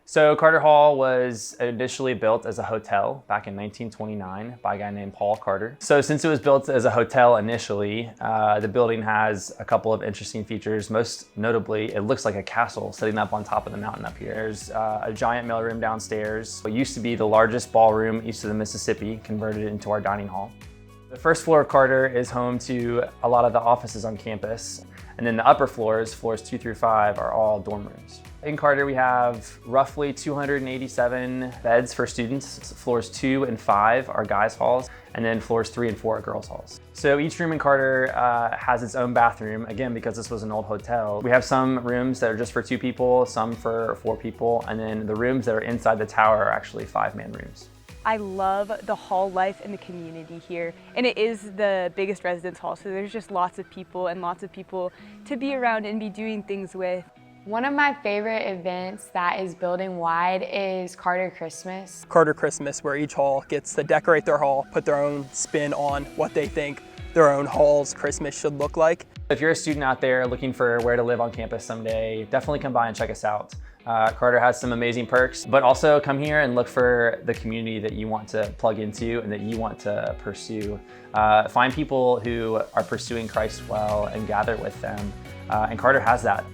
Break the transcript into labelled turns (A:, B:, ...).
A: So Carter Hall was initially built as a hotel back in 1929 by a guy named Paul Carter. So since it was built as a hotel initially, the building has a couple of interesting features. Most notably, it looks like a castle sitting up on top of the mountain up here. There's a giant mailroom downstairs. What used to be the largest ballroom east of the Mississippi, converted into our dining hall. The first floor of Carter is home to a lot of the offices on campus. And then the upper floors, floors 2 through 5, are all dorm rooms. In Carter, we have roughly 287 beds for students. Floors 2 and 5 are guys' halls, and then floors 3 and 4 are girls' halls. So each room in Carter has its own bathroom, again, because this was an old hotel. We have some rooms that are just for 2 people, some for 4 people, and then the rooms that are inside the tower are actually 5-man rooms.
B: I love the hall life and the community here, and it is the biggest residence hall, so there's just lots of people to be around and be doing things with.
C: One of my favorite events that is building wide is Carter Christmas.
D: Carter Christmas, where each hall gets to decorate their hall, put their own spin on what they think their own hall's Christmas should look like.
A: If you're a student out there looking for where to live on campus someday, definitely come by and check us out. Carter has some amazing perks, but also come here and look for the community that you want to plug into and that you want to pursue. Find people who are pursuing Christ well and gather with them, and Carter has that.